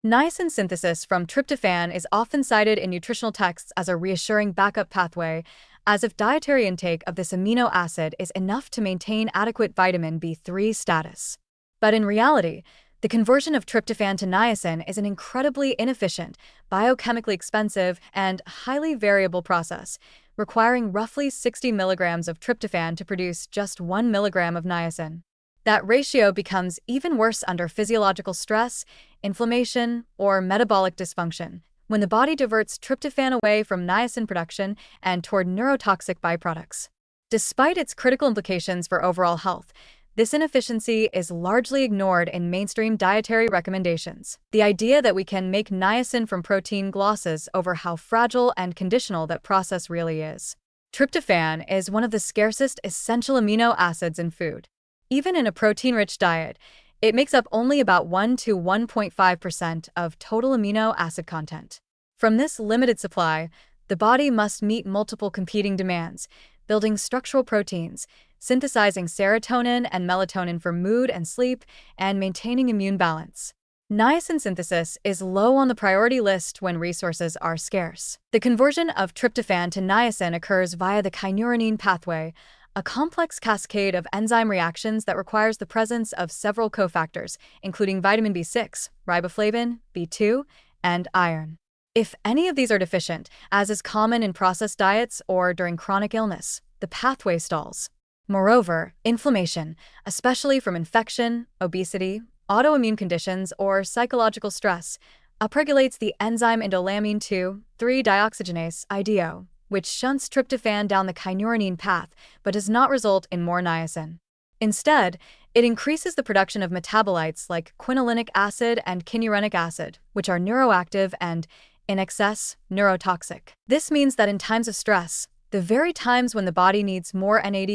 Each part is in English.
Niacin synthesis from tryptophan is often cited in nutritional texts as a reassuring backup pathway, as if dietary intake of this amino acid is enough to maintain adequate vitamin B3 status. But in reality, the conversion of tryptophan to niacin is an incredibly inefficient, biochemically expensive, and highly variable process, requiring roughly 60 milligrams of tryptophan to produce just 1 milligram of niacin. That ratio becomes even worse under physiological stress, inflammation, or metabolic dysfunction, when the body diverts tryptophan away from niacin production and toward neurotoxic byproducts. Despite its critical implications for overall health, this inefficiency is largely ignored in mainstream dietary recommendations. The idea that we can make niacin from protein glosses over how fragile and conditional that process really is. Tryptophan is one of the scarcest essential amino acids in food. Even in a protein-rich diet, it makes up only about 1 to 1.5% of total amino acid content. From this limited supply, the body must meet multiple competing demands, building structural proteins, synthesizing serotonin and melatonin for mood and sleep, and maintaining immune balance. Niacin synthesis is low on the priority list when resources are scarce. The conversion of tryptophan to niacin occurs via the kynurenine pathway, a complex cascade of enzyme reactions that requires the presence of several cofactors, including vitamin B6, riboflavin, B2, and iron. If any of these are deficient, as is common in processed diets or during chronic illness, the pathway stalls. Moreover, inflammation, especially from infection, obesity, autoimmune conditions, or psychological stress, upregulates the enzyme indolamine 2,3-dioxygenase IDO, which shunts tryptophan down the kynurenine path but does not result in more niacin. Instead, it increases the production of metabolites like quinolinic acid and kynureninic acid, which are neuroactive and, in excess, neurotoxic. This means that in times of stress, the very times when the body needs more NAD+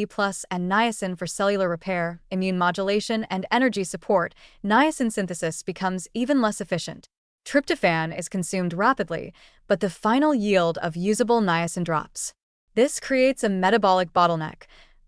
and niacin for cellular repair, immune modulation, and energy support, niacin synthesis becomes even less efficient. Tryptophan is consumed rapidly, but the final yield of usable niacin drops. This creates a metabolic bottleneck,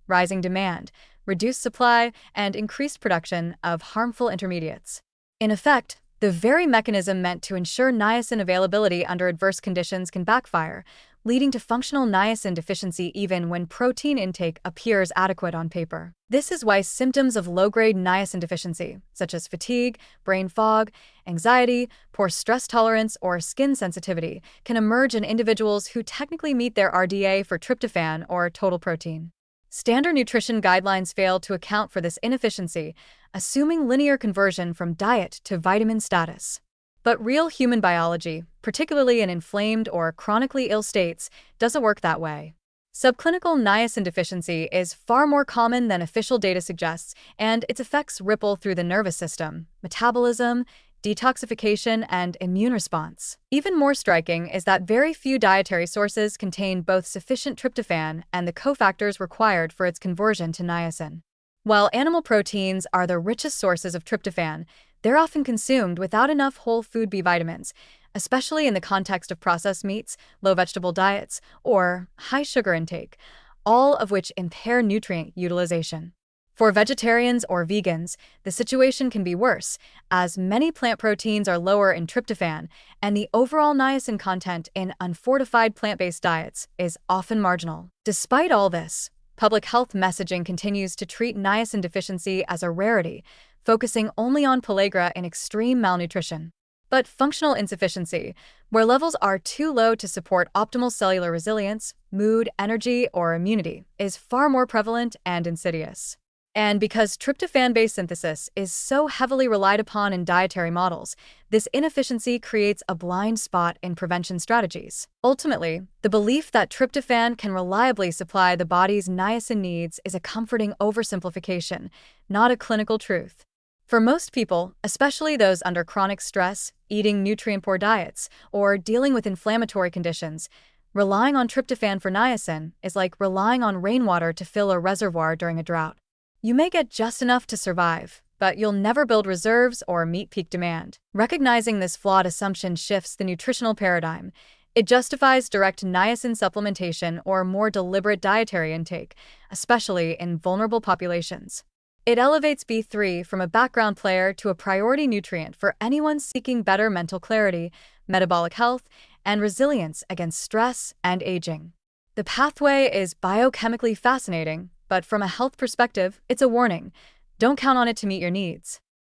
rising demand, reduced supply, and increased production of harmful intermediates. In effect, the very mechanism meant to ensure niacin availability under adverse conditions can backfire, leading to functional niacin deficiency even when protein intake appears adequate on paper. This is why symptoms of low-grade niacin deficiency, such as fatigue, brain fog, anxiety, poor stress tolerance, or skin sensitivity, can emerge in individuals who technically meet their RDA for tryptophan or total protein. Standard nutrition guidelines fail to account for this inefficiency, assuming linear conversion from diet to vitamin status. But real human biology, particularly in inflamed or chronically ill states, doesn't work that way. Subclinical niacin deficiency is far more common than official data suggests, and its effects ripple through the nervous system, metabolism, detoxification, and immune response. Even more striking is that very few dietary sources contain both sufficient tryptophan and the cofactors required for its conversion to niacin. While animal proteins are the richest sources of tryptophan, they're often consumed without enough whole food B vitamins, especially in the context of processed meats, low vegetable diets, or high sugar intake, all of which impair nutrient utilization. For vegetarians or vegans, the situation can be worse, as many plant proteins are lower in tryptophan, and the overall niacin content in unfortified plant-based diets is often marginal. Despite all this, public health messaging continues to treat niacin deficiency as a rarity, focusing only on pellagra in extreme malnutrition. But functional insufficiency, where levels are too low to support optimal cellular resilience, mood, energy, or immunity, is far more prevalent and insidious. And because tryptophan-based synthesis is so heavily relied upon in dietary models, this inefficiency creates a blind spot in prevention strategies. Ultimately, the belief that tryptophan can reliably supply the body's niacin needs is a comforting oversimplification, not a clinical truth. For most people, especially those under chronic stress, eating nutrient-poor diets, or dealing with inflammatory conditions, relying on tryptophan for niacin is like relying on rainwater to fill a reservoir during a drought. You may get just enough to survive, but you'll never build reserves or meet peak demand. Recognizing this flawed assumption shifts the nutritional paradigm. It justifies direct niacin supplementation or more deliberate dietary intake, especially in vulnerable populations. It elevates B3 from a background player to a priority nutrient for anyone seeking better mental clarity, metabolic health, and resilience against stress and aging. The pathway is biochemically fascinating, but from a health perspective, it's a warning. Don't count on it to meet your needs.